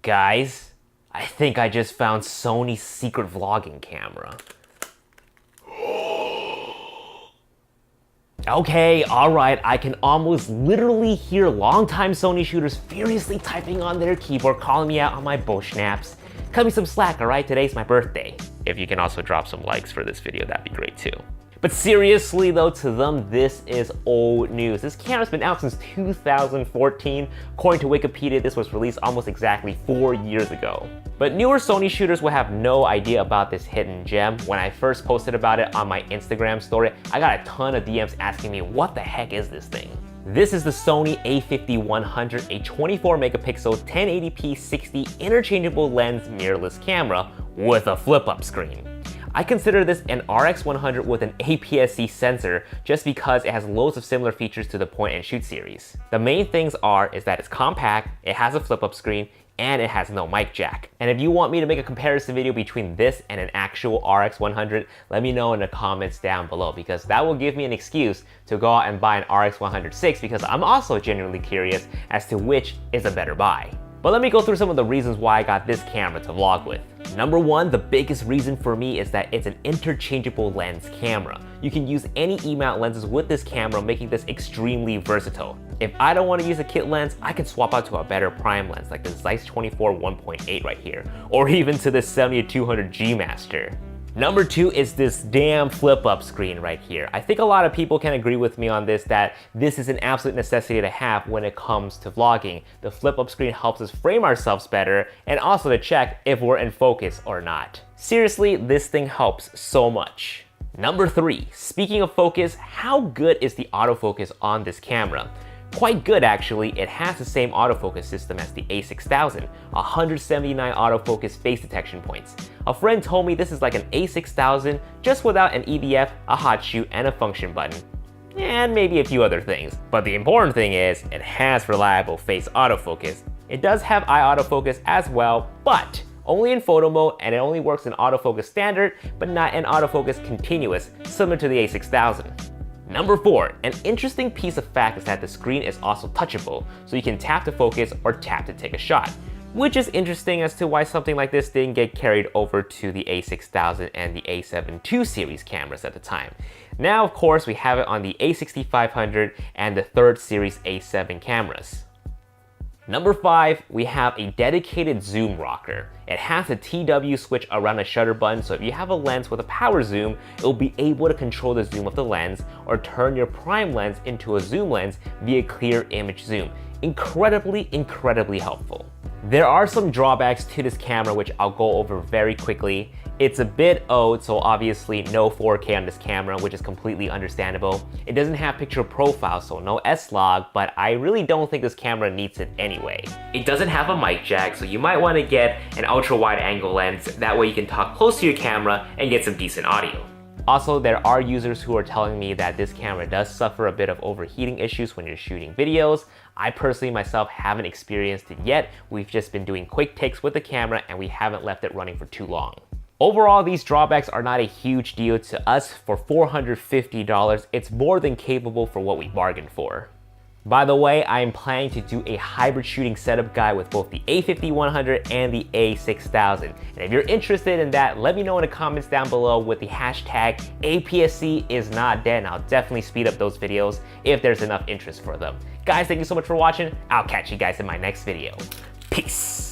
Guys, I think I just found Sony's secret vlogging camera. Okay, alright, I can almost literally hear longtime Sony shooters furiously typing on their keyboard, calling me out on my bullshnaps. Cut me some slack, alright? Today's my birthday. If you can also drop some likes for this video, that'd be great too. But seriously though, to them, this is old news. This camera's been out since 2014. According to Wikipedia, this was released almost exactly 4 years ago. But newer Sony shooters will have no idea about this hidden gem. When I first posted about it on my Instagram story, I got a ton of DMs asking me, what the heck is this thing? This is the Sony A5100, a 24 megapixel 1080p 60 interchangeable lens mirrorless camera with a flip-up screen. I consider this an RX100 with an APS-C sensor just because it has loads of similar features to the point and shoot series. The main things is that it's compact, it has a flip-up screen, and it has no mic jack. And if you want me to make a comparison video between this and an actual RX100, let me know in the comments down below, because that will give me an excuse to go out and buy an RX106, because I'm also genuinely curious as to which is a better buy. But let me go through some of the reasons why I got this camera to vlog with. Number one, the biggest reason for me is that it's an interchangeable lens camera. You can use any E-mount lenses with this camera, making this extremely versatile. If I don't want to use a kit lens, I can swap out to a better prime lens like the Zeiss 24 1.8 right here, or even to this Sony A5100 G Master. Number two is this damn flip-up screen right here. I think a lot of people can agree with me on this, that this is an absolute necessity to have when it comes to vlogging. The flip-up screen helps us frame ourselves better and also to check if we're in focus or not. Seriously, this thing helps so much. Number three, speaking of focus, how good is the autofocus on this camera? Quite good actually. It has the same autofocus system as the A6000, 179 autofocus face detection points. A friend told me this is like an A6000 just without an EVF, a hot shoe, and a function button. And maybe a few other things. But the important thing is, it has reliable face autofocus. It does have eye autofocus as well, but only in photo mode, and it only works in autofocus standard, but not in autofocus continuous, similar to the A6000. Number four, an interesting piece of fact is that the screen is also touchable, so you can tap to focus or tap to take a shot, which is interesting as to why something like this didn't get carried over to the A6000 and the A7 II series cameras at the time. Now, of course, we have it on the A6500 and the 3rd series A7 cameras. Number five, we have a dedicated zoom rocker. It has a TW switch around the shutter button, so if you have a lens with a power zoom, it will be able to control the zoom of the lens or turn your prime lens into a zoom lens via clear image zoom. Incredibly helpful. There are some drawbacks to this camera which I'll go over very quickly. It's a bit old, so obviously no 4K on this camera, which is completely understandable. It doesn't have picture profile, so no S-Log, but I really don't think this camera needs it anyway. It doesn't have a mic jack, so you might want to get an ultra wide angle lens, that way you can talk close to your camera and get some decent audio. Also, there are users who are telling me that this camera does suffer a bit of overheating issues when you're shooting videos. I personally myself haven't experienced it yet. We've just been doing quick takes with the camera and we haven't left it running for too long. Overall, these drawbacks are not a huge deal to us. For $450, it's more than capable for what we bargained for. By the way, I am planning to do a hybrid shooting setup guide with both the A5100 and the A6000. And if you're interested in that, let me know in the comments down below with the hashtag APS-C is not dead, and I'll definitely speed up those videos if there's enough interest for them. Guys, thank you so much for watching. I'll catch you guys in my next video. Peace.